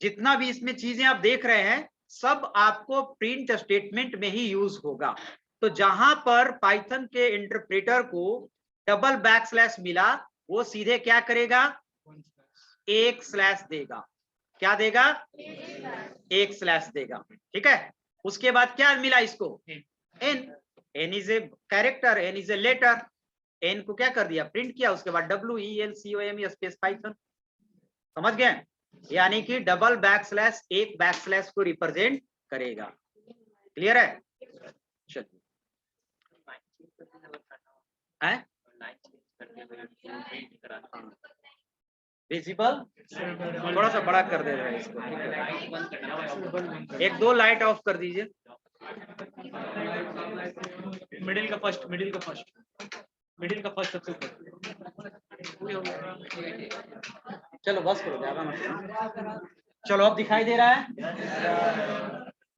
जितना भी इसमें चीजें आप देख रहे हैं सब आपको प्रिंट स्टेटमेंट में ही यूज होगा। तो जहां पर पाइथन के इंटरप्रेटर को डबल बैकस्लैश मिला वो सीधे क्या करेगा, एक स्लैश देगा। क्या देगा, एक स्लैश देगा। ठीक है, उसके बाद क्या मिला इसको, N. N is a character, N is a letter. N को क्या कर दिया, प्रिंट किया। उसके बाद WELCOME स्पेस पाइथन। समझ गए, यानी कि डबल बैकस्लैश एक बैकस्लैश को रिप्रेजेंट करेगा। क्लियर है? चलिए, विजिबल थोड़ा सा बड़ा कर दे रहा है इसको। एक दो लाइट ऑफ कर दीजिए। मिडिल का फर्स्ट, मिडिल का फर्स्ट सबसे ऊपर। चलो बस करो, ज्यादा मत। चलो अब दिखाई दे रहा है।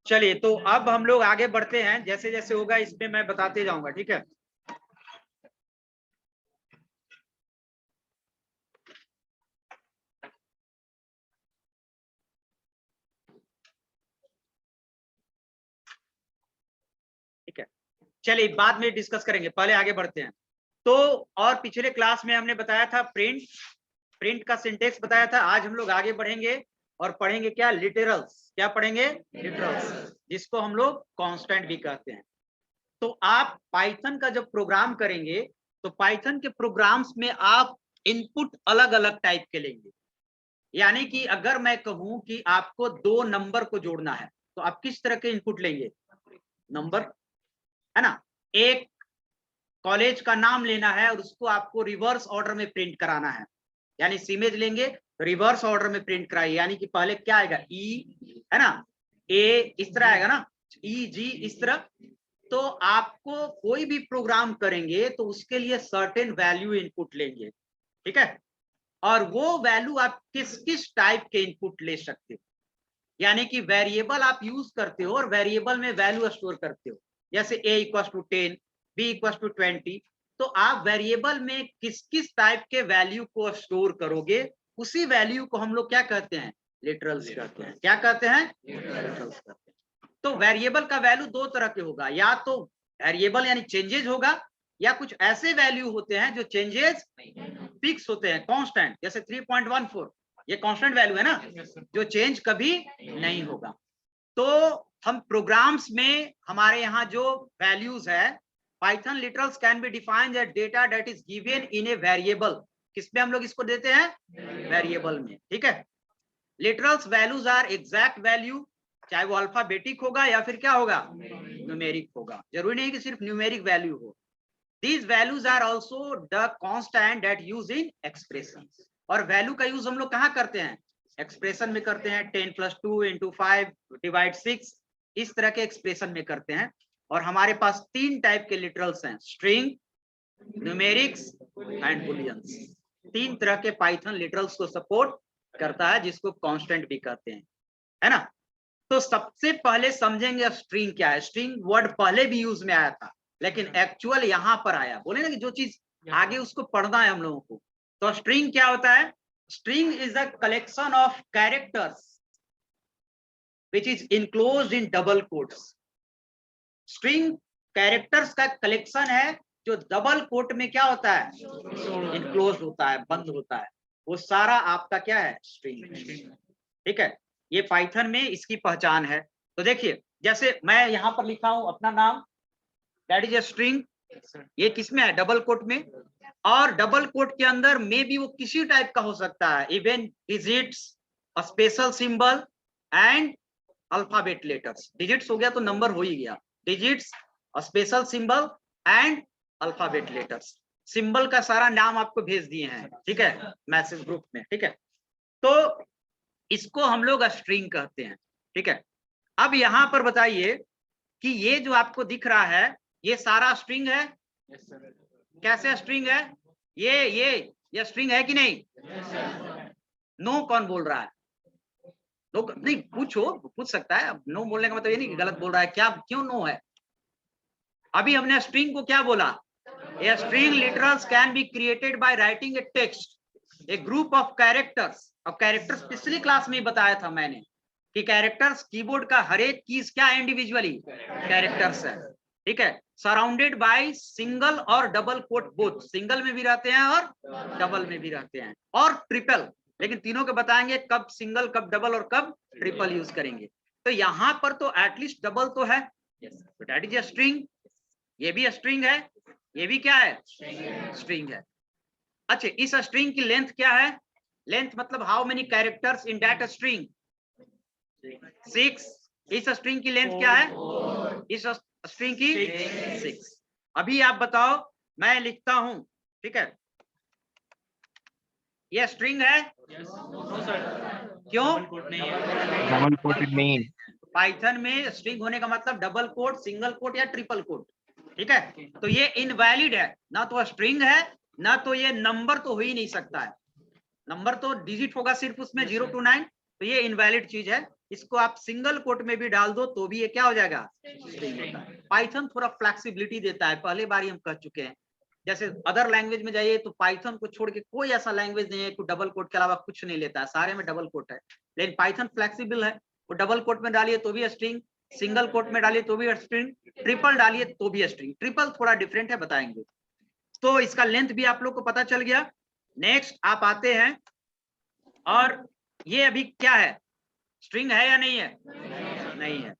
चलिए, तो अब हम लोग आगे बढ़ते हैं, जैसे जैसे होगा इसमें मैं बताते जाऊंगा। ठीक है, ठीक है। चलिए बाद में डिस्कस करेंगे, पहले आगे बढ़ते हैं। तो और पिछले क्लास में हमने बताया था प्रिंट का सिंटेक्स बताया था। आज हम लोग आगे बढ़ेंगे और पढ़ेंगे क्या, लिटरल्स। क्या पढ़ेंगे, लिटरल्स, जिसको हम लोग कांस्टेंट भी कहते हैं। तो आप पाइथन का जब प्रोग्राम करेंगे तो पाइथन के प्रोग्राम्स में आप इनपुट अलग अलग टाइप के लेंगे। यानी कि अगर मैं कहूं कि आपको दो नंबर को जोड़ना है तो आप किस तरह के इनपुट लेंगे, नंबर, है ना। एक कॉलेज का नाम लेना है और उसको आपको रिवर्स ऑर्डर में प्रिंट कराना है, यानी इमेज लेंगे रिवर्स ऑर्डर में प्रिंट कराइए। यानी कि पहले क्या आएगा, ई, है ना, ए इस तरह आएगा ना, ई जी इस तरह। तो आपको कोई भी प्रोग्राम करेंगे तो उसके लिए सर्टेन वैल्यू इनपुट लेंगे। ठीक है, और वो वैल्यू आप किस किस टाइप के इनपुट ले सकते हो, यानी कि वेरिएबल आप यूज करते हो और वेरिएबल में वैल्यू स्टोर करते हो। जैसे a = 10, b = 20। तो आप वेरिएबल में किस किस टाइप के वैल्यू को स्टोर करोगे, उसी वैल्यू को हम लोग क्या कहते हैं, लिटरल्स कहते हैं। क्या कहते हैं, लिटरल्स कहते हैं। तो वेरिएबल का वैल्यू दो तरह के होगा, या तो वेरिएबल यानी चेंजेज होगा, या कुछ ऐसे वैल्यू होते हैं जो चेंजेस फिक्स होते हैं, कांस्टेंट। जैसे 3.14 ये कांस्टेंट वैल्यू है ना, जो चेंज कभी नहीं होगा। तो हम प्रोग्राम्स में हमारे यहाँ जो वैल्यूज है, Python literals can be defined as data that is given in a variable. किसमें हम लोग इसको देते हैं, वेरिएबल में। ठीक है, literals values are exact value, चाहे वो अल्फाबेटिक होगा या फिर क्या होगा, न्यूमेरिक होगा। जरूरी नहीं कि सिर्फ न्यूमेरिक वैल्यू हो। These values are also the constant that use in expressions। और वैल्यू का यूज हम लोग कहाँ करते हैं, एक्सप्रेशन में करते हैं। 10 + 2 × 5 / 6 इस तरह के एक्सप्रेशन में करते हैं। और हमारे पास तीन टाइप के लिटरल्स हैं, स्ट्रिंग, न्यूमेरिक्स एंड बुलियंस। तीन तरह के पाइथन लिटरल्स को सपोर्ट करता है, जिसको कांस्टेंट भी कहते हैं, है ना। तो सबसे पहले समझेंगे स्ट्रिंग क्या है। स्ट्रिंग वर्ड पहले भी यूज में आया था, लेकिन एक्चुअल यहां पर आया। बोले ना कि जो चीज आगे उसको पढ़ना है हम लोगों को। तो स्ट्रिंग क्या होता है, string is a collection of characters which is enclosed in double quotes. String characters का कलेक्शन है जो डबल कोट में क्या होता है, इनक्लोज होता है, बंद होता है। वो सारा आपका क्या है, स्ट्रिंग। ठीक है, ये पाइथन में इसकी पहचान है। तो देखिए, जैसे मैं यहां पर लिखा हूं अपना नाम, दैट इज ए स्ट्रिंग। ये किसमें है, डबल कोट में। और डबल कोट के अंदर में भी वो किसी टाइप का हो सकता है, even digits, special symbol and alphabet letters. Digits हो गया तो नंबर हो ही गया, digits, special symbol and alphabet letters. Symbol का सारा नाम आपको भेज दिए हैं, ठीक है, मैसेज ग्रुप में। ठीक है, तो इसको हम लोग स्ट्रिंग कहते हैं। ठीक है, अब यहां पर बताइए कि ये जो आपको दिख रहा है ये सारा स्ट्रिंग है। कैसे स्ट्रिंग है, ये स्ट्रिंग है कि नहीं। नो कौन बोल रहा है, नो नहीं, पूछ सकता है। नो बोलने का मतलब ये नहीं कि गलत बोल रहा है, क्या क्यों नो है। अभी हमने स्ट्रिंग को क्या बोला, a string literals can be created by writing a text, A group of characters अब कैरेक्टर्स पिछली क्लास में ही बताया था मैंने कि कैरेक्टर्स कीबोर्ड का हर एक कीज क्या है, इंडिविजुअली कैरेक्टर्स है, ठीक है, सराउंडेड बाय सिंगल और डबल कोट, बोथ सिंगल में भी रहते हैं और डबल में भी रहते हैं और ट्रिपल, लेकिन तीनों के बताएंगे कब सिंगल, कब डबल और कब ट्रिपल यूज करेंगे। तो यहां पर तो एटलीस्ट डबल तो है, तो दैट इज अ स्ट्रिंग, ये भी स्ट्रिंग है, ये भी क्या है, स्ट्रिंग है। अच्छा, इस स्ट्रिंग की लेंथ क्या है, लेंथ मतलब how many characters in that string, 6। इस स्ट्रिंग की लेंथ क्या है, इस स्ट्रिंग की 6। अभी आप बताओ, मैं लिखता हूं, ठीक है, ये स्ट्रिंग है, नो सर, क्यों, डबल कोटेड नहीं। पाइथन में स्ट्रिंग होने का मतलब डबल कोट, सिंगल कोट या ट्रिपल कोट, ठीक है, तो ये इनवैलिड है, ना तो स्ट्रिंग है ना तो ये नंबर तो हो ही नहीं सकता है, नंबर तो डिजिट होगा सिर्फ उसमें 0 to 9, तो ये इनवैलिड चीज है, इसको आप सिंगल कोट में भी डाल दो तो भी ये क्या हो जाएगा, स्ट्रिंग होता है। पाइथन थोड़ा फ्लेक्सिबिलिटी देता है, पहले बार ही हम कह चुके हैं, जैसे अदर लैंग्वेज में जाइए तो पाइथन को छोड़ के कोई ऐसा लैंग्वेज नहीं है कि डबल कोट के अलावा कुछ नहीं लेता है, सारे में डबल कोट है, लेकिन पाइथन फ्लेक्सिबल है, वो डबल कोट में डालिए तो भी स्ट्रिंग, सिंगल कोट में डालिए तो भी स्ट्रिंग, ट्रिपल डालिए तो भी स्ट्रिंग, ट्रिपल थोड़ा डिफरेंट है, बताएंगे। तो इसका लेंथ भी आप लोग को पता चल गया। नेक्स्ट आप आते हैं, और ये अभी क्या है, स्ट्रिंग है या नहीं है, नहीं है,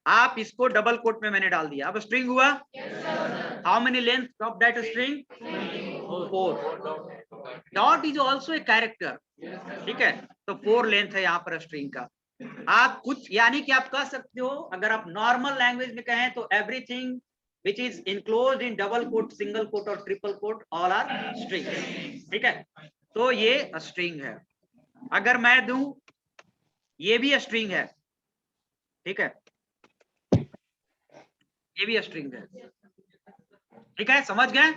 आप इसको डबल कोट में मैंने डाल दिया, अब स्ट्रिंग हुआ, how many length of that string, 4। Dot is also a character, ठीक है, तो 4 लेंथ है यहाँ पर स्ट्रिंग का। आप कुछ यानी कि आप कह सकते हो, अगर आप नॉर्मल लैंग्वेज में कहें तो everything which is enclosed in double quote, single quote और triple quote all are string, ठीक है, तो ये स्ट्रिंग है। अगर मैं दूं ये भी स्ट्रिंग है, ठीक है, ये भी स्ट्रिंग है, ठीक है, समझ गए,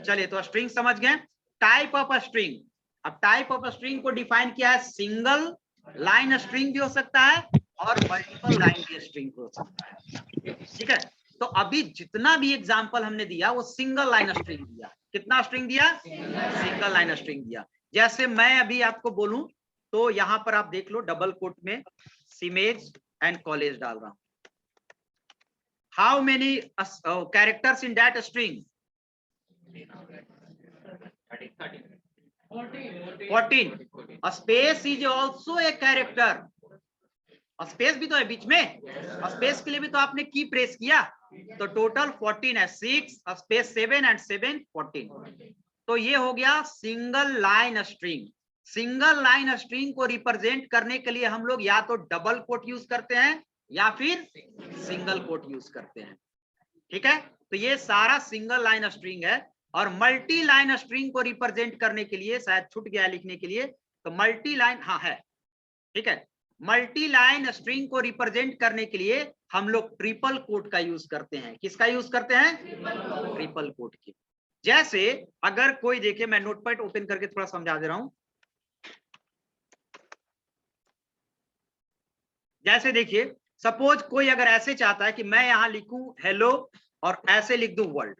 चलिए तो स्ट्रिंग समझ गए। टाइप ऑफ स्ट्रिंग, अब टाइप ऑफ स्ट्रिंग को डिफाइन किया है, सिंगल लाइन स्ट्रिंग भी हो सकता है और मल्टीपल लाइन की स्ट्रिंग हो सकता है, ठीक है, तो अभी जितना भी एग्जांपल हमने दिया वो सिंगल लाइन स्ट्रिंग दिया, कितना स्ट्रिंग दिया, सिंगल लाइन स्ट्रिंग दिया। जैसे मैं अभी आपको बोलूं तो यहां पर आप देख लो, डबल कोट में सीमेज एंड कॉलेज डाल रहा हूं, how many characters in that string, 14। Space is also a character, space भी तो है बीच में, स्पेस के लिए भी तो आपने की प्रेस किया, तो टोटल 14 है, 6 स्पेस 7 एंड 7 14, तो ये हो गया single line string. Single line string को रिप्रेजेंट करने के लिए हम लोग या तो डबल कोट यूज करते हैं या फिर सिंगल कोट यूज करते हैं, ठीक है, तो ये सारा सिंगल लाइन स्ट्रिंग है। और मल्टी लाइन स्ट्रिंग को रिप्रेजेंट करने के लिए, शायद छूट गया लिखने के लिए, तो मल्टी लाइन, हाँ है, ठीक है, मल्टी लाइन स्ट्रिंग को रिप्रेजेंट करने के लिए हम लोग ट्रिपल कोट का यूज करते हैं। किसका यूज करते हैं, ट्रिपल कोट की। जैसे अगर कोई देखे, मैं नोटपैड ओपन करके थोड़ा समझा दे रहा हूं, जैसे देखिए, सपोज कोई अगर ऐसे चाहता है कि मैं यहां लिखूं हेलो और ऐसे लिख दूं वर्ल्ड,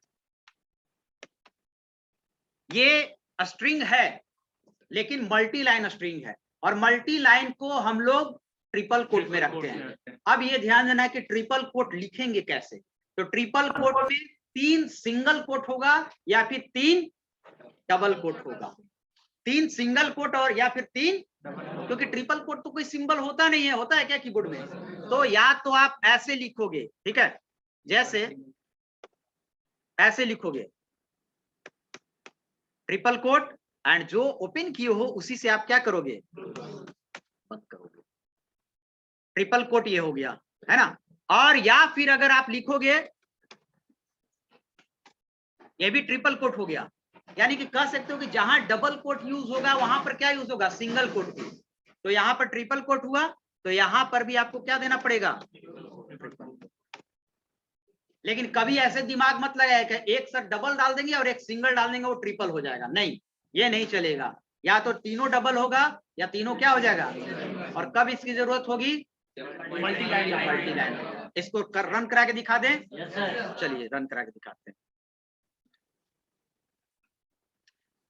ये स्ट्रिंग है लेकिन मल्टी लाइन स्ट्रिंग है, और मल्टी लाइन को हम लोग ट्रिपल कोट में रखते हैं। अब ये ध्यान देना है कि ट्रिपल कोट लिखेंगे कैसे, तो ट्रिपल कोट में 3 सिंगल कोट होगा या फिर 3 डबल कोट होगा, 3 सिंगल कोट और या फिर 3, क्योंकि ट्रिपल कोट तो कोई सिंबल होता नहीं है, होता है क्या कीबोर्ड में, तो या तो आप ऐसे लिखोगे, ठीक है, जैसे ऐसे लिखोगे ट्रिपल कोट, एंड जो ओपन किए हो उसी से आप क्या करोगे, बंद करोगे, ट्रिपल कोट ये हो गया, है ना। और या फिर अगर आप लिखोगे, ये भी ट्रिपल कोट हो गया, यानी कि कह सकते हो कि जहां डबल कोट यूज होगा वहां पर क्या यूज होगा, सिंगल कोट की, तो यहां पर ट्रिपल कोट हुआ, तो यहां पर भी आपको क्या देना पड़ेगा, लेकिन कभी ऐसे दिमाग मत लगाया कि एक साथ डबल डाल देंगे और एक सिंगल डाल देंगे वो ट्रिपल हो जाएगा, नहीं, ये नहीं चलेगा, या तो तीनों डबल होगा या तीनों क्या हो जाएगा, और कब इसकी जरूरत होगी, मल्टी लाइन। इसको रन करा के दिखा दें, चलिए रन करा के दिखाते हैं।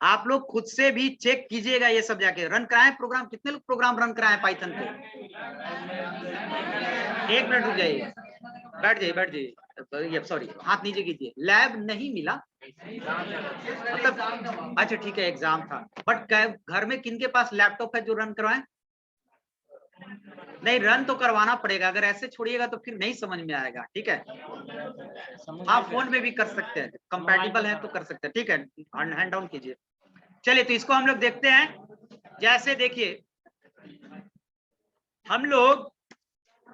आप लोग खुद से भी चेक कीजिएगा, ये सब जाके रन कराएं प्रोग्राम। कितने लोग प्रोग्राम रन कराएं पाइथन पे? 1 मिनट रुक जाइए, बैठ जाइए, सॉरी हाथ नीचे कीजिए। लैब नहीं मिला मतलब, अच्छा ठीक है एग्जाम था, बट घर में किनके पास लैपटॉप है जो रन करवाएं? नहीं, रन तो करवाना पड़ेगा, अगर ऐसे छोड़िएगा तो फिर नहीं समझ में आएगा। ठीक है, आप फोन में भी कर सकते हैं, कंपैटिबल है तो कर सकते हैं। ठीक है, हैंड डाउन कीजिए। चलिए तो इसको हम लोग देखते हैं। जैसे देखिए हम लोग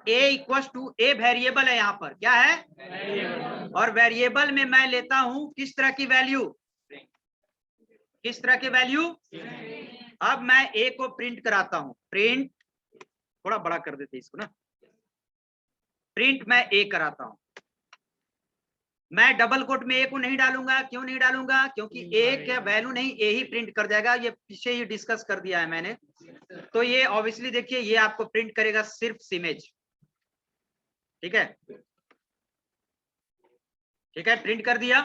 a equal to a variable है, यहाँ पर क्या है? और वेरिएबल में मैं लेता हूं किस तरह की वैल्यू? किस तरह की वैल्यू? अब मैं a को प्रिंट कराता हूं। प्रिंट, थोड़ा बड़ा कर देते इसको ना, प्रिंट मैं a कराता हूं। मैं डबल कोट में a को नहीं डालूंगा। क्यों नहीं डालूंगा? क्योंकि a का वैल्यू नहीं, a ही प्रिंट कर जाएगा। ये पीछे ही डिस्कस कर दिया है मैंने। तो ये ऑब्वियसली देखिए ये आपको प्रिंट करेगा सिर्फ इमेज। ठीक है, ठीक है, प्रिंट कर दिया।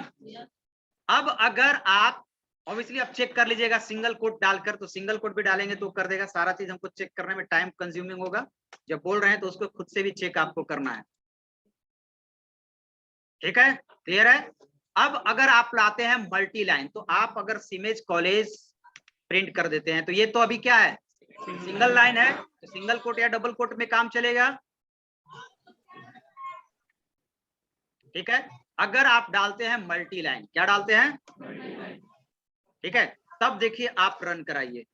अब अगर आप ऑब्वियसली आप चेक कर लीजिएगा सिंगल कोट डालकर, तो सिंगल कोट भी डालेंगे तो कर देगा। सारा चीज हमको चेक करने में टाइम कंज्यूमिंग होगा, जब बोल रहे हैं तो उसको खुद से भी चेक आपको करना है। ठीक है, क्लियर है? अब अगर आप लाते हैं मल्टी लाइन, तो आप अगर सिमेज कॉलेज प्रिंट कर देते हैं तो ये तो अभी क्या है? सिंगल लाइन है, तो सिंगल कोट या डबल कोट में काम चलेगा। ठीक है, अगर आप डालते हैं मल्टी लाइन, क्या डालते हैं? ठीक है, तब देखिए आप रन कराइए,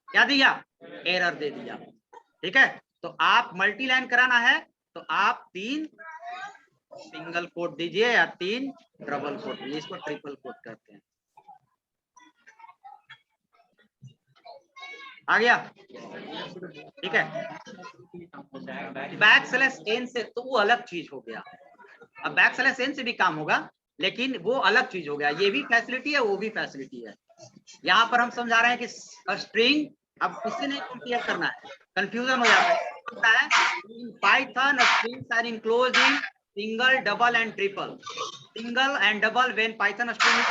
क्या दिया? एरर दे दिया। ठीक है, तो आप मल्टी लाइन कराना है तो आप 3 सिंगल कोट दीजिए या 3 डबल कोट दीजिए, इसको ट्रिपल कोट कहते हैं। आ गया? ठीक है, बैक स्लैश एन से तो वो अलग चीज हो गया। अब बैक स्लैश एन से भी काम होगा, लेकिन वो अलग चीज हो गया। ये भी फैसिलिटी है, वो भी फैसिलिटी है। यहाँ पर हम समझा रहे हैं कि स्ट्रिंग अब इससे नहीं कंपेयर करना है, कंफ्यूजन हो जाता है। In Python strings are enclosed in single, double and triple. Single and double when Python string is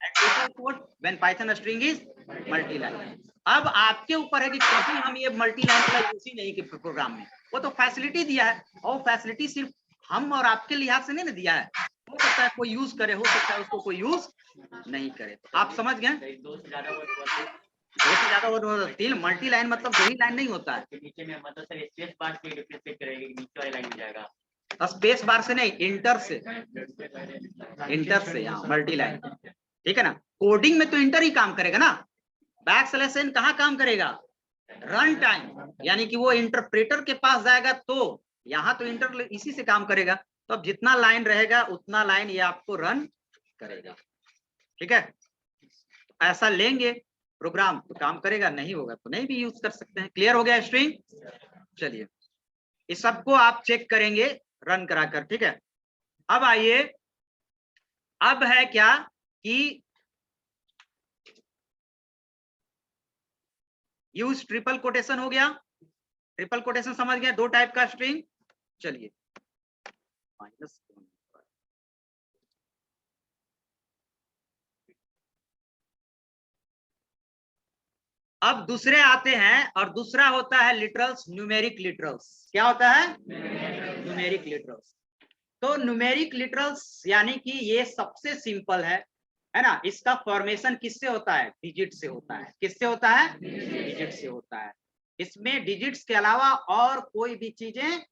and triple quote when Python string is multi line. अब आपके ऊपर है कि कभी हम ये मल्टी लाइन का यूज ही नहीं किए प्रोग्राम में, वो तो फैसिलिटी दिया है, और फैसिलिटी सिर्फ हम और आपके लिहाज से नहीं ना दिया है। हो सकता है कोई यूज करे, हो सकता है उसको कोई यूज नहीं करे। तो आप समझ गए? 2 से ज्यादा वो 3 मल्टी लाइन मतलब 2 ही लाइन नहीं होता है। नीचे में मतलब सर स्पेस बार से रिप्लेस करेंगे, नीचे वाली लाइन में जाएगा। स्पेस बार से नहीं, इंटर से, इंटर से यहाँ मल्टी लाइन। ठीक है ना, कोडिंग में तो इंटर ही काम करेगा ना, बैक स्लैश एन कहाँ काम करेगा? रन टाइम, यानी कि वो इंटरप्रेटर के पास जाएगा, तो यहाँ तो इंटर इसी से काम करेगा। तो अब जितना लाइन रहेगा उतना लाइन ये आपको रन करेगा। ठीक है, ऐसा लेंगे प्रोग्राम तो काम करेगा, नहीं होगा तो नहीं भी यूज कर सकते हैं। क्लियर हो गया स्ट्रिंग? चलिए इस सबको आप चेक करेंगे रन कराकर। ठीक है, अब आइए, अब है क्या कि यूज ट्रिपल कोटेशन हो गया। ट्रिपल कोटेशन समझ गया, 2 टाइप का स्ट्रिंग। चलिए माइनस, अब दूसरे आते हैं, और दूसरा होता है लिटरल्स, न्यूमेरिक लिटरल्स। क्या होता है? Numeric literals. तो न्यूमेरिक लिटरल्स यानी कि ये सबसे सिंपल है ना। इसका फॉर्मेशन किससे होता है? डिजिट से होता है। किससे होता है? डिजिट से होता है। इसमें डिजिट्स के अलावा और कोई भी चीजें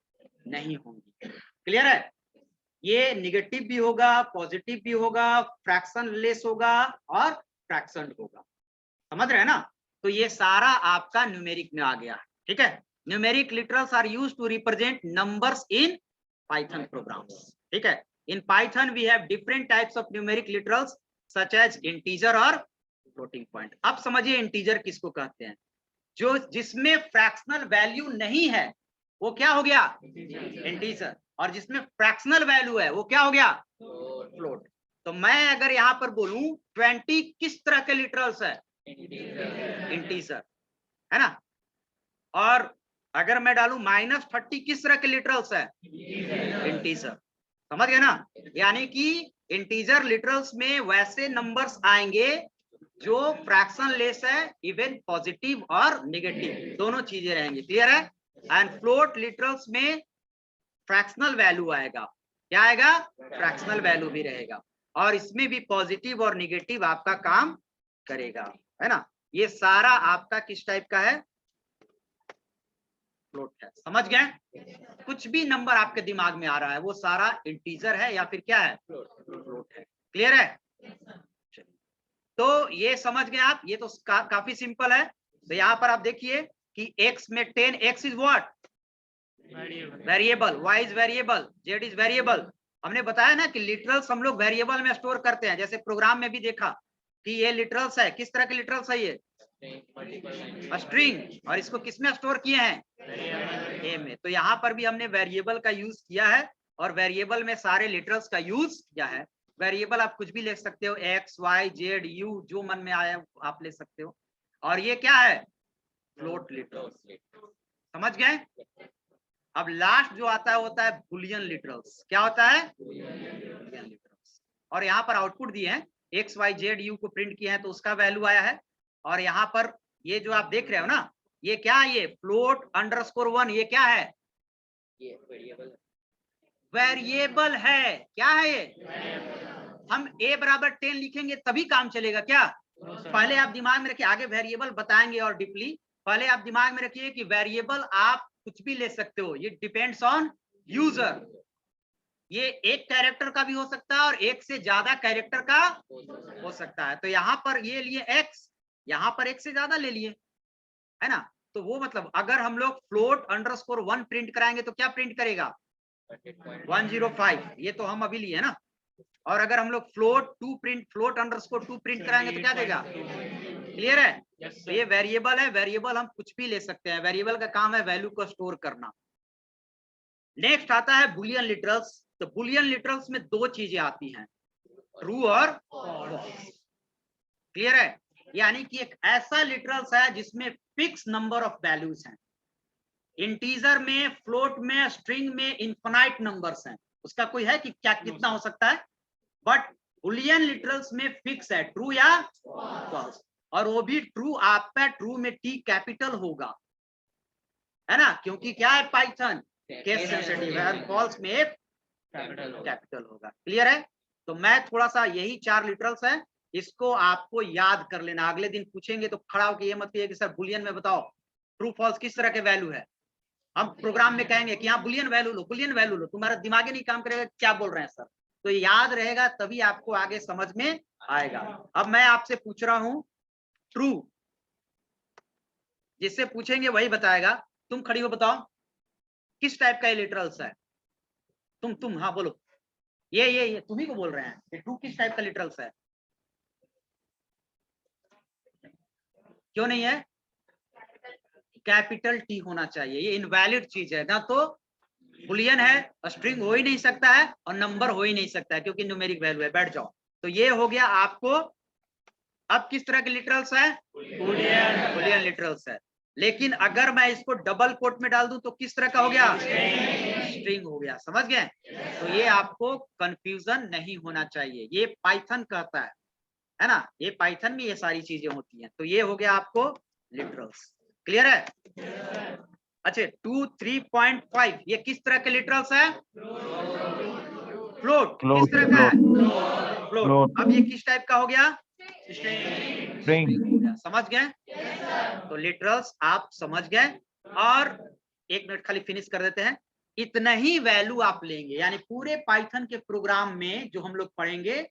नहीं होंगी। क्लियर है? ये निगेटिव भी होगा, पॉजिटिव भी होगा, फ्रैक्शन लेस होगा और फ्रैक्शन होगा। समझ रहे हैं ना? तो ये सारा आपका न्यूमेरिक में आ गया। ठीक है, numeric literals are used to represent numbers in Python programs. ठीक है, in Python we have different types of numeric literals such as integer और फ्लोटिंग पॉइंट। अब समझिए इंटीजर किसको कहते हैं? जो जिसमें फ्रैक्शनल वैल्यू नहीं है वो क्या हो गया? इंटीजर। और जिसमें फ्रैक्शनल वैल्यू है वो क्या हो गया? फ्लोट। तो मैं अगर यहाँ पर बोलूं 20 किस तरह के लिटरल्स है? इंटीजर, है ना। और अगर मैं डालूं -30 किस तरह के लिटरल्स है? इंटीजर। समझ गए ना? यानी कि इंटीजर लिटरल्स में वैसे नंबर्स आएंगे जो फ्रैक्शन लेस है, इवन पॉजिटिव और नेगेटिव दोनों चीजें रहेंगी। क्लियर है? एंड फ्लोट लिटरल्स में फ्रैक्शनल वैल्यू आएगा। क्या आएगा? फ्रैक्शनल वैल्यू भी रहेगा, और इसमें भी पॉजिटिव और निगेटिव आपका काम करेगा, है ना। ये सारा आपका किस टाइप का है? फ्लोट है। समझ गए? कुछ भी नंबर आपके दिमाग में आ रहा है वो सारा इंटीजर है या फिर क्या है? फ्लोट है। क्लियर है? तो ये समझ गए आप। ये तो काफी सिंपल है। तो यहाँ पर आप देखिए कि x में 10x is what? Variable. y is variable, z is variable. हमने बताया ना कि लिटरल्स हम लोग वेरिएबल में स्टोर करते हैं। जैसे प्रोग्राम में भी देखा कि ये लिटरल्स है। किस तरह के लिटरल्स है? ये स्ट्रिंग, और इसको किसमें स्टोर किए हैं? ए में। तो यहाँ पर भी हमने वेरिएबल का यूज किया है, और वेरिएबल में सारे लिटरल्स का यूज किया है। वेरिएबल आप कुछ भी ले सकते हो, एक्स वाई जेड यू, जो मन में आया आप ले सकते हो। और ये क्या है? Float literals. समझ गए? अब लास्ट जो आता है होता है बुलियन लिटरल्स। क्या होता है? Boolean literals. और यहाँ पर आउटपुट दिए हैं, एक्स वाई जेड यू को प्रिंट किया है तो उसका वैल्यू आया है। और यहाँ पर ये जो आप देख रहे हो ना, ये क्या है? ये फ्लोट अंडरस्कोर 1, ये क्या है? ये वेरिएबल है। क्या है ये? हम a बराबर 10 लिखेंगे तभी काम चलेगा क्या? पहले आप दिमाग में रखिए, आगे वेरिएबल बताएंगे और डीपली। पहले आप दिमाग में रखिए कि वेरिएबल आप कुछ भी ले सकते हो, ये डिपेंड्स ऑन यूजर। ये एक कैरेक्टर का भी हो सकता है और एक से ज्यादा कैरेक्टर का हो सकता है। तो यहाँ पर ये लिए x, यहाँ पर एक से ज्यादा ले लिए, है ना। तो वो मतलब अगर हम लोग फ्लोट अंडरस्कोर 1 प्रिंट कराएंगे तो क्या प्रिंट करेगा? 105। ये तो हम अभी लिए ना। और अगर हम लोग फ्लोट अंडरस्कोर 2 प्रिंट कराएंगे तो क्या देगा? क्लियर है? तो ये वेरिएबल है। वेरिएबल हम कुछ भी ले सकते हैं। वेरिएबल का काम है वैल्यू को स्टोर करना। नेक्स्ट आता है बुलियन लिटरल्स। तो बुलियन लिटरल्स में दो चीजें आती हैं, ट्रू और फॉल्स। क्लियर है? यानी कि एक ऐसा लिटरल्स है जिसमें फिक्स नंबर ऑफ वैल्यूज हैं। इंटीजर में, फ्लोट में, स्ट्रिंग में इनफिनाइट नंबर्स हैं। उसका कोई है कि क्या कितना हो सकता है? बट बुलियन लिटरल्स में फिक्स है, ट्रू या फॉल्स। और वो भी ट्रू आपका, ट्रू में टी कैपिटल होगा, है ना, क्योंकि क्या है? पाइथन केस सेंसिटिव है। फॉल्स में कैपिटल होगा। क्लियर है? तो मैं थोड़ा सा, यही 4 लिटरल्स है, इसको आपको याद कर लेना। अगले दिन पूछेंगे तो खड़ा होकर ये मत कहिए कि सर बुलियन में बताओ ट्रू फॉल्स किस तरह के वैल्यू है। हम प्रोग्राम में कहेंगे कि यहाँ बुलियन वैल्यू लो, बुलियन वैल्यू लो, तुम्हारा दिमाग ही नहीं काम करेगा क्या बोल रहे हैं सर। तो याद रहेगा तभी आपको आगे समझ में आएगा। अब मैं आपसे पूछ रहा हूं ट्रू, जिससे पूछेंगे वही बताएगा। तुम खड़ी हो, बताओ किस टाइप का लिटरल्स है? तुम हाँ बोलो। ये तुम्ही को बोल रहे हैं। ट्रू किस टाइप का लिटरल्स है? क्यों नहीं है? कैपिटल टी होना चाहिए। ये इनवैलिड चीज है ना। तो बुलियन है, स्ट्रिंग हो ही नहीं सकता है और नंबर हो ही नहीं सकता है क्योंकि न्यूमेरिक वैल्यू है। बैठ जाओ। तो ये हो गया आपको। अब किस तरह के लिटरल्स है? बुलियन लिटरल्स है। लेकिन अगर मैं इसको डबल कोट में डाल दूं तो किस तरह का हो गया? स्ट्रिंग हो गया। समझ गए? तो ये आपको कंफ्यूजन नहीं होना चाहिए। ये पाइथन कहता है ना। ये पाइथन में ये सारी चीजें होती हैं। तो ये हो गया आपको लिटरल्स। क्लियर है? अच्छा 2 3.5 ये किस तरह के लिटरल्स है? फ्लोट। किस तरह का है? फ्लोट। अब ये किस टाइप का हो गया? स्ट्रिंग। समझ गए? तो लिटरल्स आप समझ गए। और 1 मिनट खाली फिनिश कर देते हैं। इतना ही वैल्यू आप लेंगे, यानी पूरे पाइथन के प्रोग्राम में जो हम लोग पढ़ेंगे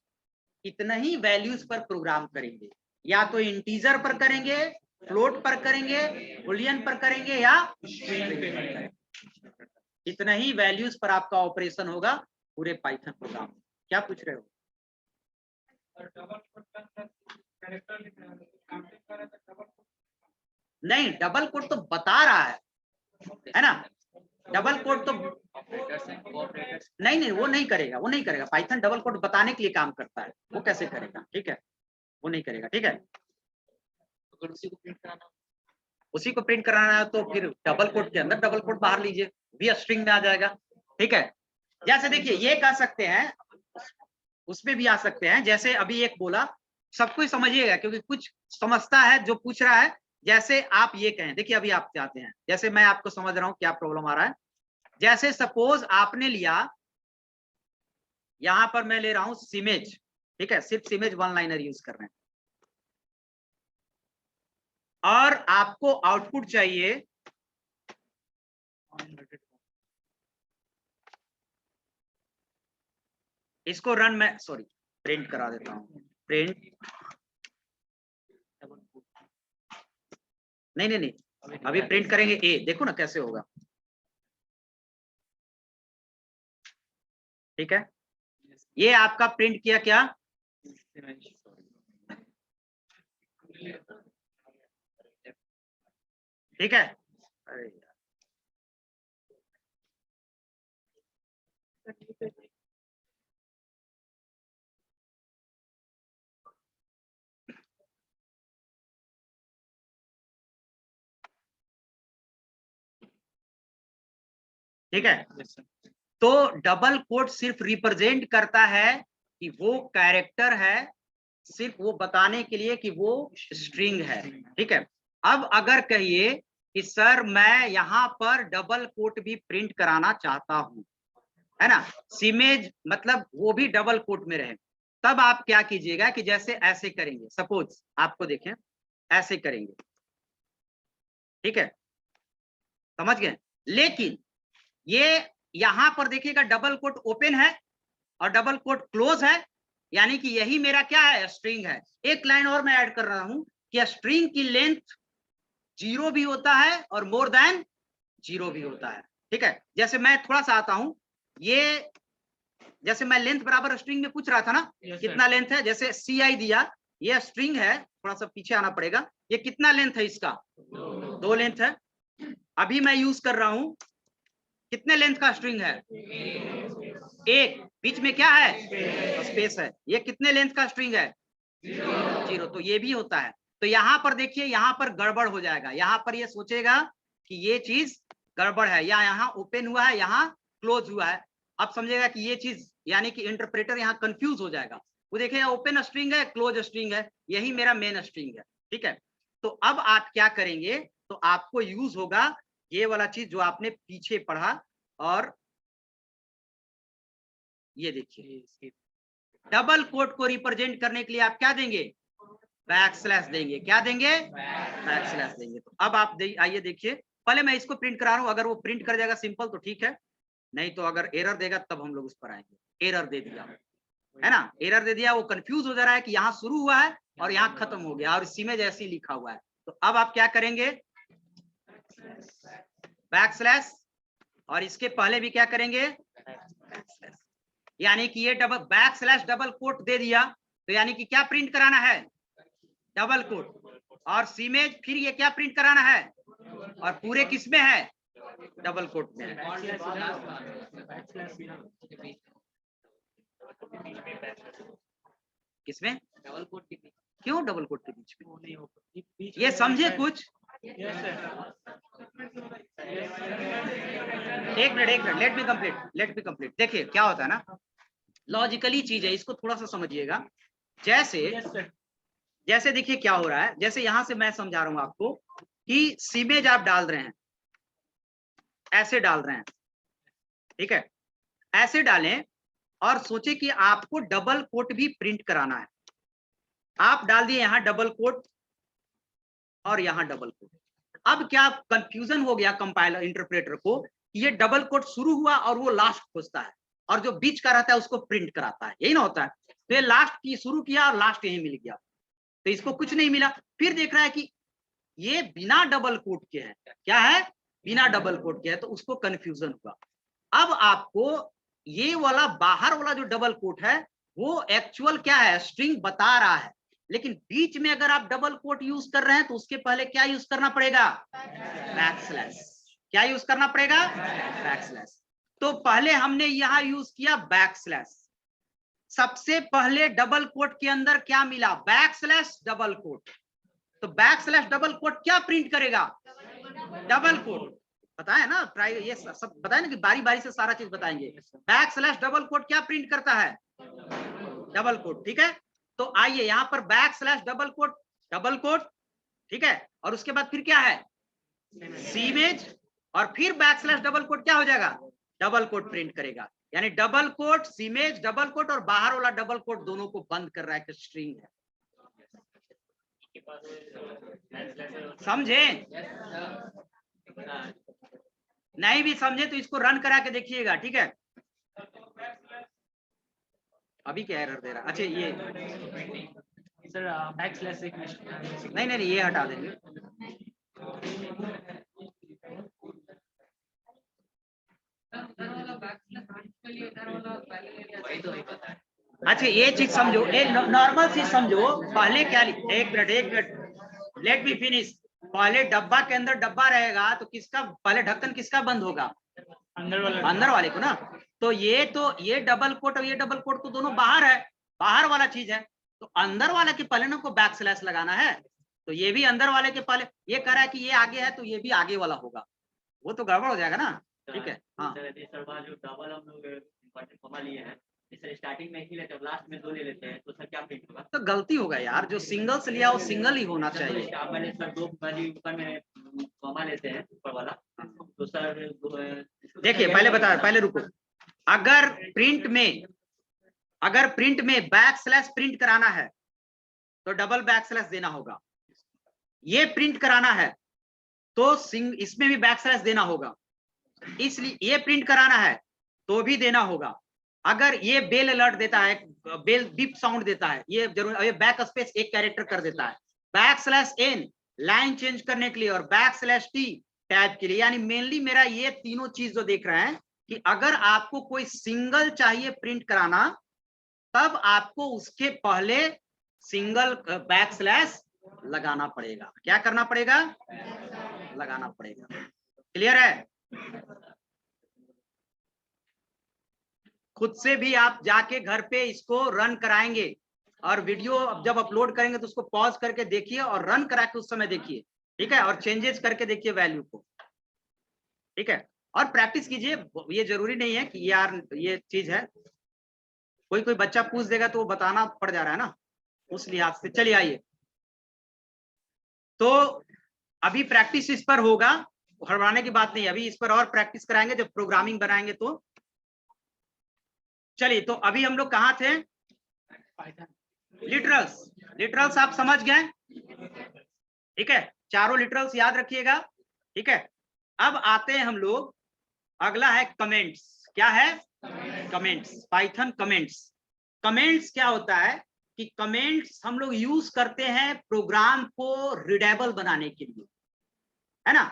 इतना ही वैल्यूज पर प्रोग्राम करेंगे। या तो इंटीजर पर करेंगे, फ्लोट पर करेंगे, बुलियन पर करेंगे या स्ट्रिंग पर करेंगे। इतना ही वैल्यूज पर आपका ऑपरेशन होगा पूरे पाइथन प्रोग्राम में। क्या पूछ रहे हो? नहीं, डबल कोट तो बता रहा है ना। डबल कोट तो नहीं वो नहीं करेगा। वो नहीं करेगा। पाइथन डबल कोट बताने के लिए काम करता है। वो कैसे करेगा? ठीक है, वो नहीं करेगा। ठीक है, उसी को प्रिंट कराना है तो फिर डबल कोट के अंदर डबल कोट बाहर लीजिए, भी स्ट्रिंग में आ जाएगा। ठीक है, जैसे देखिए ये कह सकते हैं उसमें भी आ सकते हैं। जैसे अभी एक बोला, सबको समझिएगा क्योंकि कुछ समझता है जो पूछ रहा है। जैसे आप ये कहें, देखिए अभी आप चाहते हैं, जैसे मैं आपको समझ रहा हूं क्या प्रॉब्लम आ रहा है। जैसे सपोज आपने लिया, यहां पर मैं ले रहा हूं सिमेज, ठीक है, सिर्फ सिमेज वन लाइनर यूज कर रहे हैं, और आपको आउटपुट चाहिए इसको रन, मैं सॉरी प्रिंट करा देता हूं, प्रिंट, नहीं नहीं नहीं, अभी प्रिंट करेंगे ए, देखो ना कैसे होगा, ठीक है। ये आपका प्रिंट किया क्या, ठीक है। अरे यार, ठीक है। तो डबल कोट सिर्फ रिप्रेजेंट करता है कि वो कैरेक्टर है, सिर्फ वो बताने के लिए कि वो स्ट्रिंग है, ठीक है। अब अगर कहिए कि सर मैं यहाँ पर डबल कोट भी प्रिंट कराना चाहता हूं, है ना, सिमेज मतलब वो भी डबल कोट में रहे, तब आप क्या कीजिएगा कि जैसे ऐसे करेंगे, सपोज आपको देखें ऐसे करेंगे, ठीक है, समझ गए। लेकिन ये यहां पर देखिएगा डबल कोट ओपन है और डबल कोट क्लोज है, यानी कि यही मेरा क्या है, स्ट्रिंग है। एक लाइन और मैं ऐड कर रहा हूं कि स्ट्रिंग की लेंथ 0 भी होता है और मोर देन 0 भी होता है, ठीक है। जैसे मैं थोड़ा सा आता हूं, ये जैसे मैं लेंथ बराबर स्ट्रिंग में पूछ रहा था ना, कितना लेंथ है, जैसे CI दिया, ये स्ट्रिंग है, थोड़ा सा पीछे आना पड़ेगा, ये कितना लेंथ है इसका, 2 लेंथ है। अभी मैं यूज कर रहा हूं, कितने लेंथ का स्ट्रिंग है, 1, बीच में क्या है, स्पेस है। ये कितने लेंथ का स्ट्रिंग है, 0, तो ये भी होता है। तो यहाँ पर देखिए, यहाँ पर गड़बड़ हो जाएगा, यहाँ पर ये सोचेगा कि ये चीज गड़बड़ है, या यहाँ ओपन हुआ है, यहाँ क्लोज हुआ है। अब समझेगा कि ये चीज, यानी कि इंटरप्रेटर यहाँ कंफ्यूज हो जाएगा, वो देखेगा ओपन स्ट्रिंग है, क्लोज स्ट्रिंग है, यही मेरा मेन स्ट्रिंग है, ठीक है। तो अब आप क्या करेंगे, तो आपको यूज होगा ये वाला चीज जो आपने पीछे पढ़ा, और ये देखिए डबल कोट को रिप्रेजेंट करने के लिए आप क्या देंगे, बैक स्लैश देंगे, क्या देंगे, बैक स्लैश देंगे। तो अब आप आइए देखिए, पहले मैं इसको प्रिंट करा रहा हूं, अगर वो प्रिंट कर जाएगा सिंपल तो ठीक है, नहीं तो अगर एरर देगा तब हम लोग उस पर आएंगे। एरर दे दिया है ना, एरर दे दिया, वो कंफ्यूज हो जा रहा है कि यहाँ शुरू हुआ है और यहाँ खत्म हो गया, और इसी में जैसे ही लिखा हुआ है। तो अब आप क्या करेंगे, बैक स्लैश, और इसके पहले भी क्या करेंगे, यानी कि ये double backslash double quote दे दिया, तो यानी कि क्या प्रिंट कराना है, डबल कोट, और सीमेज फिर ये क्या प्रिंट कराना है, और पूरे किस में है, डबल कोट में है। किसमें, डबल कोट के बीच, क्यों डबल कोट के बीच में, ये समझे कुछ, एक मिनट, लेट मी कंप्लीट। देखिए क्या होता है ना, लॉजिकली चीज है, इसको थोड़ा सा समझिएगा। जैसे देखिए क्या हो रहा है, जैसे यहां से मैं समझा रहा हूं आपको कि सीमेज आप डाल रहे हैं, ऐसे डाल रहे हैं, ठीक है, ऐसे डालें, और सोचे कि आपको डबल कोट भी प्रिंट कराना है। आप डाल दिए यहां डबल कोट और यहां डबल कोट। अब क्या कंफ्यूजन हो गया कंपाइलर इंटरप्रेटर को, ये डबल कोट शुरू हुआ और वो लास्ट खोजता है, और जो बीच का रहता है उसको प्रिंट कराता है, यही ना होता है। तो ये लास्ट की शुरू किया और लास्ट यही मिल गया, तो इसको कुछ नहीं मिला। फिर देख रहा है कि ये बिना डबल कोट के है, क्या है, बिना डबल कोट के है, तो उसको कंफ्यूजन हुआ। अब आपको ये वाला बाहर वाला जो डबल कोट है वो एक्चुअल क्या है, स्ट्रिंग बता रहा है, लेकिन बीच में अगर आप डबल कोट यूज कर रहे हैं तो उसके पहले क्या यूज करना पड़ेगा, बैक स्लैश। क्या यूज करना पड़ेगा, बैक स्लैश। तो पहले हमने यहां यूज किया बैक स्लैश, सबसे पहले डबल कोट के अंदर क्या मिला, बैक स्लैश डबल कोट। तो बैक स्लैश डबल कोट क्या प्रिंट करेगा, डबल कोट। बताया ना, ट्राई, ये सब बताया ना कि बारी बारी से सारा चीज बताएंगे। बैक स्लैश डबल कोट क्या प्रिंट करता है, डबल कोट, ठीक है। तो आइए यहाँ पर बैक स्लैश डबल कोट, ठीक है, और उसके बाद फिर क्या है, सीमेज, और फिर बैक स्लैश डबल कोट क्या हो जाएगा, डबल कोट प्रिंट करेगा। यानी डबल कोट, सीमेज, डबल कोट, और बाहर वाला डबल कोट दोनों को बंद कर रहा है कि स्ट्रिंग है। समझे? नहीं भी समझे तो इसको रन करा के देखिएगा, ठीक है। अभी क्या एरर दे रहा, अच्छा ये सर बैक स्लैश एक नहीं, ये हटा देंगे। अच्छा ये चीज समझो, एक नॉर्मल चीज समझो, पहले क्या, एक मिनट, लेट मी फिनिश। पहले डब्बा के अंदर डब्बा रहेगा तो किसका पहले ढक्कन किसका बंद होगा, अंदर वाले को ना। तो ये डबल कोट और ये डबल कोट तो दोनों बाहर है, बाहर वाला चीज है, तो अंदर वाले के पहले ना को बैक स्लैश लगाना है। तो ये भी अंदर वाले के पहले, ये कह रहा है कि ये आगे है तो ये भी आगे वाला होगा, वो तो गड़बड़ हो जाएगा ना, ठीक है। हाँ जो डबल हम लोग लिए हैं, सर स्टार्टिंग में ही लेते हैं, लास्ट में 2 ले लेते हैं, तो सर क्या प्रिंट होगा? तो गलती होगा यार, जो सिंगल से लिया वो सिंगल ही होना चाहिए। मैंने सर 2 वाली ऊपर में कमा लेते हैं, ऊपर वाला, तो सर देखिए पहले रुको। अगर प्रिंट में बैक स्लैश प्रिंट कराना है तो डबल बैक स्लैश देना होगा। ये प्रिंट कराना है तो इसमें भी बैक स्लैश देना होगा, इसलिए ये प्रिंट कराना है तो भी देना होगा। अगर ये बेल अलर्ट देता है, बेल बीप साउंड देता है, ये जरूर, ये बैक स्पेस एक कैरेक्टर कर देता है, backslash N line change करने के लिए, और बैक स्लैश टी टैब के लिए। यानी मेनली मेरा ये तीनों चीज जो देख रहे हैं कि अगर आपको कोई सिंगल चाहिए प्रिंट कराना, तब आपको उसके पहले सिंगल बैक स्लैश लगाना पड़ेगा। क्या करना पड़ेगा, लगाना पड़ेगा। क्लियर है? खुद से भी आप जाके घर पे इसको रन कराएंगे, और वीडियो जब अपलोड करेंगे तो उसको पॉज करके देखिए और रन करा के उस समय देखिए, ठीक है, और चेंजेस करके देखिए वैल्यू को, ठीक है, और प्रैक्टिस कीजिए। ये जरूरी नहीं है कि यार ये चीज है, कोई बच्चा पूछ देगा तो वो बताना पड़ जा रहा है ना, उस लिहाज से। चलिए आइए, तो अभी प्रैक्टिस इस पर होगा, हड़बड़ाने की बात नहीं, अभी इस पर और प्रैक्टिस कराएंगे जब प्रोग्रामिंग बनाएंगे तो। चलिए, तो अभी हम लोग कहाँ थे, लिटरल्स आप समझ गए, ठीक है, चारों लिटरल्स याद रखिएगा, ठीक है। अब आते हैं हम लोग, अगला है कमेंट्स। क्या है, कमेंट्स, पाइथन कमेंट्स क्या होता है कि कमेंट्स हम लोग यूज करते हैं प्रोग्राम को रीडेबल बनाने के लिए, है ना।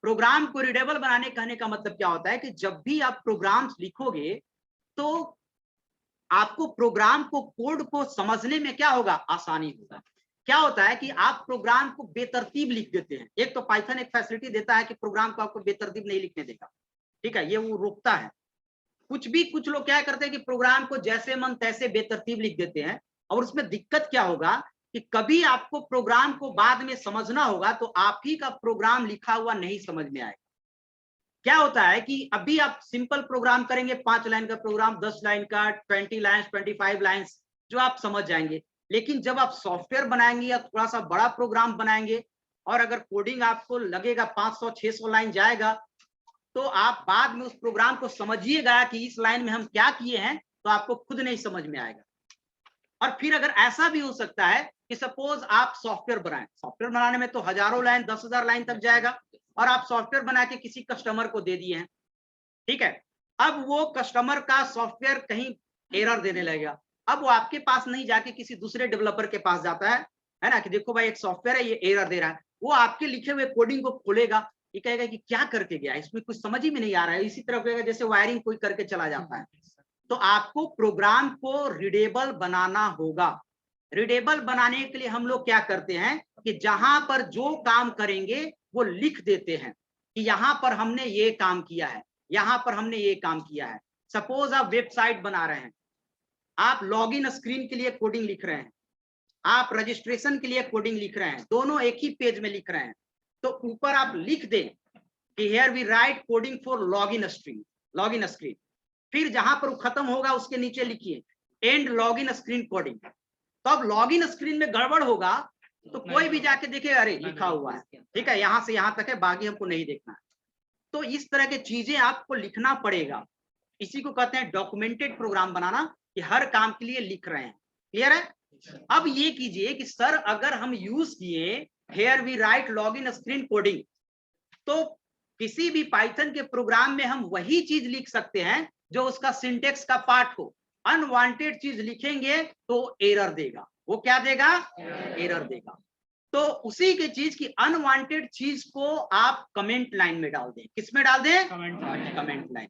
प्रोग्राम को रीडेबल बनाने कहने का मतलब क्या होता है कि जब भी आप प्रोग्राम्स लिखोगे तो आपको प्रोग्राम को, कोड को समझने में क्या होगा, आसानी होगा। क्या होता है कि आप प्रोग्राम को बेतरतीब लिख देते हैं। एक तो पाइथन एक फैसिलिटी देता है कि प्रोग्राम को आपको बेतरतीब नहीं लिखने देगा, ठीक है, ये वो रोकता है। कुछ लोग क्या करते हैं कि प्रोग्राम को जैसे मन तैसे बेतरतीब लिख देते हैं, और उसमें दिक्कत क्या होगा कि कभी आपको प्रोग्राम को बाद में समझना होगा तो आप ही का प्रोग्राम लिखा हुआ नहीं समझ में आएगा। क्या होता है कि अभी आप सिंपल प्रोग्राम करेंगे, 5 लाइन का प्रोग्राम, 10 लाइन का, 20 लाइन्स, 25 लाइन्स, जो आप समझ जाएंगे। लेकिन जब आप सॉफ्टवेयर बनाएंगे या थोड़ा सा बड़ा प्रोग्राम बनाएंगे, और अगर कोडिंग आपको लगेगा 500-600 लाइन जाएगा, तो आप बाद में उस प्रोग्राम को समझिएगा कि इस लाइन में हम क्या किए हैं, तो आपको खुद नहीं समझ में आएगा। और फिर अगर ऐसा भी हो सकता है कि सपोज आप सॉफ्टवेयर बनाएं, सॉफ्टवेयर बनाने में तो हजारों लाइन, 10,000 लाइन तक जाएगा, और आप सॉफ्टवेयर बना के किसी कस्टमर को दे दिए हैं, ठीक है। अब वो कस्टमर का सॉफ्टवेयर कहीं एरर देने लगेगा, अब वो आपके पास नहीं जाके किसी दूसरे डेवलपर के पास जाता है ना, कि देखो भाई एक सॉफ्टवेयर है, ये एरर दे रहा है। वो आपके लिखे हुए कोडिंग को खोलेगा, ये कहेगा कि क्या करके गया, इसमें कुछ समझ ही में नहीं आ रहा है। इसी तरह कहेगा जैसे वायरिंग कोई करके चला जाता है। तो आपको प्रोग्राम को रीडेबल बनाना होगा। रीडेबल बनाने के लिए हम लोग क्या करते हैं कि जहां पर जो काम करेंगे वो लिख देते हैं कि यहां पर हमने ये काम किया है, यहां पर हमने ये काम किया है। सपोज आप वेबसाइट बना रहे हैं, आप लॉगिन स्क्रीन के लिए कोडिंग लिख रहे हैं, आप रजिस्ट्रेशन के लिए कोडिंग लिख रहे हैं, दोनों एक ही पेज में लिख रहे हैं, तो ऊपर आप लिख दें कि here we write coding for login screen. फिर जहां पर वो खत्म होगा उसके नीचे लिखिए एंड लॉगिन स्क्रीन कोडिंग। तो अब लॉगिन स्क्रीन में गड़बड़ होगा तो कोई भी जाके देखे अरे लिखा हुआ है, ठीक है, यहां से यहां तक है, बाकी हमको नहीं देखना है। तो इस तरह की चीजें आपको लिखना पड़ेगा। इसी को कहते हैं डॉक्यूमेंटेड प्रोग्राम बनाना, कि हर काम के लिए लिख रहे हैं। क्लियर है? अब ये कीजिए कि सर अगर हम यूज किए here we write login screen coding, तो किसी भी पाइथन के प्रोग्राम में हम वही चीज लिख सकते हैं जो उसका सिंटेक्स का पार्ट हो। अनवांटेड चीज लिखेंगे तो एरर देगा। वो क्या देगा? एरर देगा। तो उसी की चीज की अनवांटेड चीज को आप कमेंट लाइन में डाल दें। किस में डाल दें? Comment line.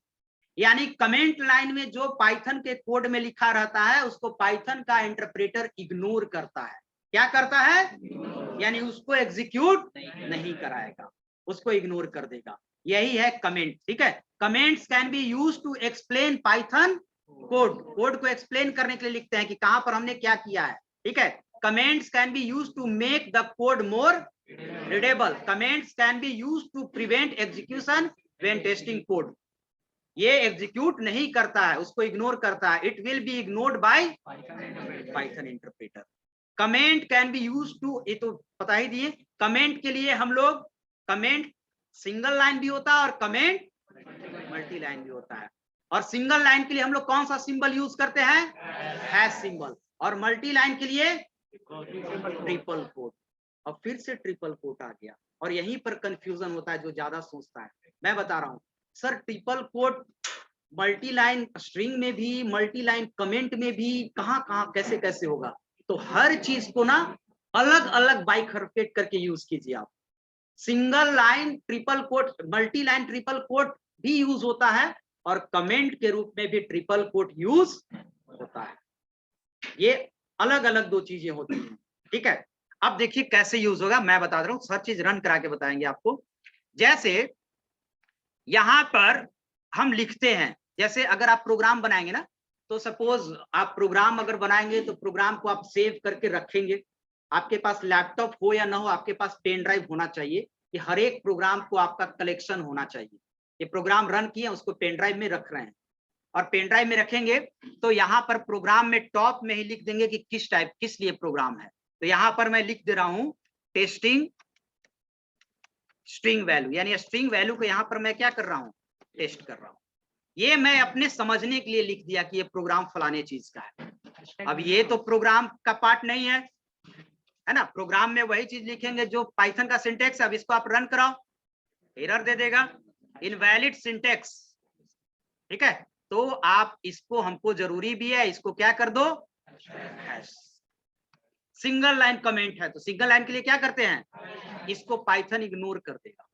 यानी कमेंट लाइन में जो पाइथन के कोड में लिखा रहता है उसको पाइथन का इंटरप्रेटर इग्नोर करता है। क्या करता है? यानी उसको एग्जीक्यूट नहीं कराएगा, उसको इग्नोर कर देगा। यही है कमेंट। ठीक है, comments can be used to explain Python code. Code को एक्सप्लेन करने के लिए लिखते हैं कि कहां पर हमने क्या किया है। ठीक है, comments can be used to make the code more readable. Comments can be used to prevent execution when testing code. ये एग्जीक्यूट नहीं करता है, उसको इग्नोर करता है। It will be ignored by Python interpreter. Comment can be used to, ये तो पता ही दिए, कमेंट के लिए हम लोग, कमेंट सिंगल लाइन भी होता है और कमेंट मल्टी लाइन भी होता है। और सिंगल लाइन के लिए हम लोग कौन सा सिंबल यूज करते हैं? Hash symbol. और मल्टी लाइन के लिए ट्रिपल कोट। और फिर से ट्रिपल कोट आ गया, और यहीं पर कंफ्यूजन होता है जो ज्यादा सोचता है। मैं बता रहा हूं sir, triple quote multi line string में भी, मल्टी लाइन कमेंट में भी, कहां कैसे कैसे होगा? तो हर चीज को ना अलग अलग बाइफरकेट करके यूज कीजिए आप। Single line triple quote, multi line triple quote भी यूज होता है, और कमेंट के रूप में भी ट्रिपल कोट यूज होता है। ये अलग अलग दो चीजें होती हैं। ठीक है, अब देखिए कैसे यूज होगा, मैं बता रहा हूं, हर चीज रन करा के बताएंगे आपको। जैसे यहां पर हम लिखते हैं, जैसे अगर आप प्रोग्राम बनाएंगे ना, तो सपोज आप प्रोग्राम अगर बनाएंगे तो प्रोग्राम को आप सेव करके रखेंगे। आपके पास लैपटॉप हो या ना हो, आपके पास पेन ड्राइव होना चाहिए कि हर एक प्रोग्राम को आपका कलेक्शन होना चाहिए। ये प्रोग्राम रन किए, उसको पेन ड्राइव में रख रहे हैं, और पेन ड्राइव में रखेंगे तो यहाँ पर प्रोग्राम में टॉप में ही लिख देंगे कि किस टाइप, किस लिए प्रोग्राम है। तो यहाँ पर मैं लिख दे रहा हूं टेस्टिंग स्ट्रिंग वैल्यू, यानी स्ट्रिंग वैल्यू को यहाँ पर मैं क्या कर रहा हूँ? टेस्ट कर रहा हूँ। ये मैं अपने समझने के लिए लिख दिया कि ये प्रोग्राम फलाने चीज का है। अब ये तो प्रोग्राम का पार्ट नहीं है ना। प्रोग्राम में वही चीज लिखेंगे जो पाइथन का सिंटेक्स है। अब इसको आप रन कराओ, एरर दे देगा, इनवैलिड सिंटेक्स। ठीक है, तो आप इसको, हमको जरूरी भी है, इसको क्या कर दो? हैश। सिंगल लाइन कमेंट है तो सिंगल लाइन के लिए क्या करते हैं? इसको पाइथन इग्नोर कर देगा।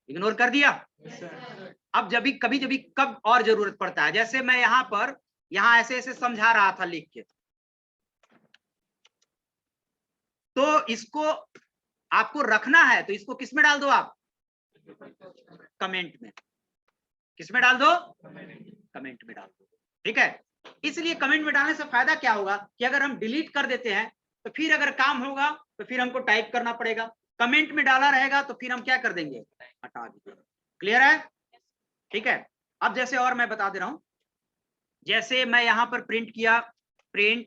इग्नोर कर दिया। अब जब कभी कब और जरूरत पड़ता है, जैसे मैं यहाँ पर ऐसे ऐसे समझा रहा था लिख के, तो इसको आपको रखना है तो इसको किस में डाल दो आप? कमेंट में। किस में डाल दो? कमेंट में डाल दो। ठीक है, इसलिए कमेंट में डालने से फायदा क्या होगा कि अगर हम डिलीट कर देते हैं तो फिर अगर काम होगा तो फिर हमको टाइप करना पड़ेगा। कमेंट में डाला रहेगा तो फिर हम क्या कर देंगे? हटा देंगे। क्लियर है? ठीक है, अब जैसे और मैं बता दे रहा हूं, जैसे मैं यहां पर प्रिंट किया, प्रिंट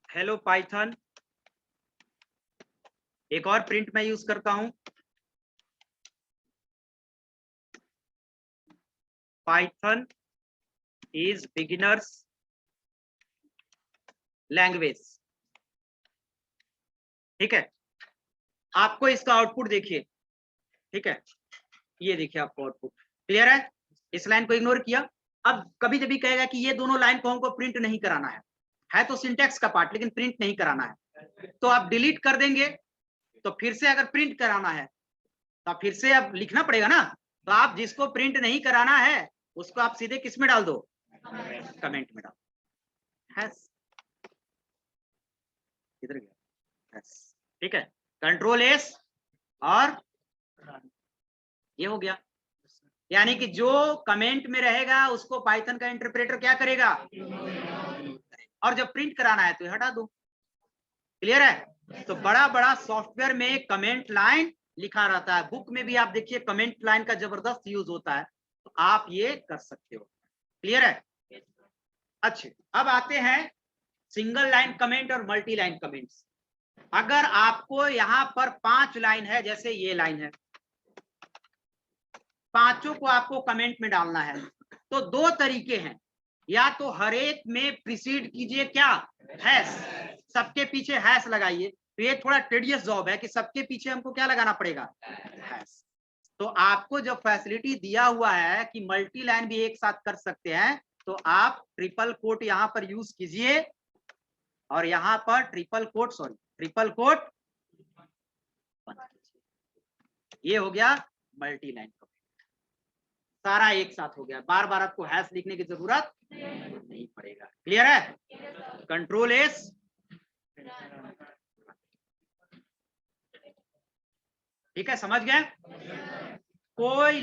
हेलो पाइथन। एक और प्रिंट मैं यूज करता हूं, पाइथन इज बिगिनर्स लैंग्वेज। ठीक है, आपको इसका आउटपुट देखिए। ठीक है, ये देखिए आपको आउटपुट। क्लियर है? इस लाइन को इग्नोर किया। अब कभी कभी कहेगा कि ये दोनों लाइन को हमको प्रिंट नहीं कराना है तो सिंटेक्स का पार्ट, लेकिन प्रिंट नहीं कराना है, तो आप डिलीट कर देंगे। तो फिर से अगर प्रिंट कराना है तो फिर से अब लिखना पड़ेगा ना। तो आप जिसको प्रिंट नहीं कराना है उसको आप सीधे किस में डाल दो? कमेंट में डाल। किधर गया? ठीक है, कंट्रोल एस और ये हो गया। यानी कि जो कमेंट में रहेगा उसको पाइथन का इंटरप्रेटर क्या करेगा? और जब प्रिंट कराना है तो हटा दो। क्लियर है? तो बड़ा बड़ा सॉफ्टवेयर में कमेंट लाइन लिखा रहता है। बुक में भी आप देखिए कमेंट लाइन का जबरदस्त यूज होता है। तो आप ये कर सकते हो। क्लियर है? अच्छे, अब आते हैं सिंगल लाइन कमेंट और मल्टी लाइन कमेंट्स। अगर आपको यहाँ पर 5 लाइन है, जैसे ये लाइन है, पांचों को आपको कमेंट में डालना है, तो 2 तरीके हैं। या तो हर एक में प्रीसीड कीजिए क्या, हैश, सबके पीछे हैश लगाइए। तो ये थोड़ा टेडियस जॉब है कि सबके पीछे हमको क्या लगाना पड़ेगा, हैश। तो आपको जो फैसिलिटी दिया हुआ है कि मल्टी लाइन भी एक साथ कर सकते हैं, तो आप ट्रिपल कोट यहाँ पर यूज कीजिए और यहाँ पर ट्रिपल कोट बंद कीजिए। ये हो गया मल्टी लाइन कमेंट, सारा एक साथ हो गया। बार बार आपको हैश लिखने की जरूरत नहीं पड़ेगा। क्लियर है? कंट्रोल एस, ठीक है, समझ गए? कोई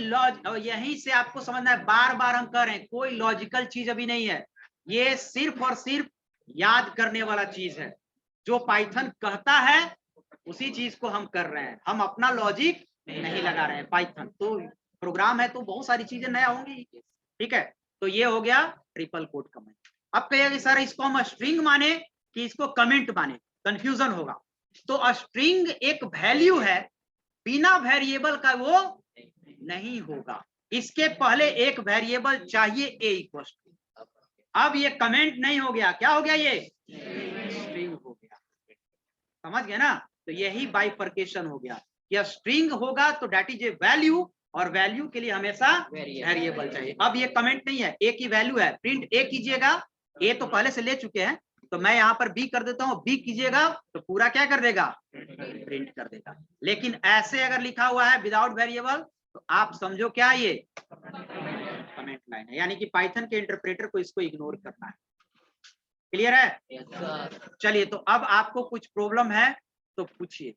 यहीं से आपको समझना है, बार बार हम कर रहे हैं, कोई लॉजिकल चीज अभी नहीं है। ये सिर्फ और सिर्फ याद करने वाला चीज है। जो पाइथन कहता है उसी चीज को हम कर रहे हैं, हम अपना लॉजिक नहीं लगा रहे हैं। पाइथन तो प्रोग्राम है तो बहुत सारी चीजें नया होंगी। ठीक है, तो ये हो गया ट्रिपल कोट कमेंट। अब कहिए सर इसको हम स्ट्रिंग माने कि इसको कमेंट माने, कंफ्यूजन होगा। तो स्ट्रिंग एक वैल्यू है, बिना वेरिएबल का वो नहीं होगा, इसके पहले एक वेरिएबल चाहिए a इक्वल टू। अब ये कमेंट नहीं हो गया, क्या हो गया, ये स्ट्रिंग हो गया। समझ गए ना? तो यही बाइफर्केशन हो गया कि स्ट्रिंग होगा तो दैट इज ए वैल्यू, और वैल्यू के लिए हमेशा वेरिएबल चाहिए। अब ये कमेंट नहीं है, a की वैल्यू है, प्रिंट a कीजिएगा, a तो पहले से ले चुके हैं, तो मैं यहाँ पर b कर देता हूँ, b कीजिएगा तो पूरा क्या कर देगा, प्रिंट कर देगा। लेकिन ऐसे अगर लिखा हुआ है विदाउट वेरिएबल, तो आप समझो क्या ये कमेंट लाइन है, यानी कि पाइथन के इंटरप्रेटर को इसको इग्नोर करना है। क्लियर है? चलिए, तो अब आपको कुछ प्रॉब्लम है तो पूछिए।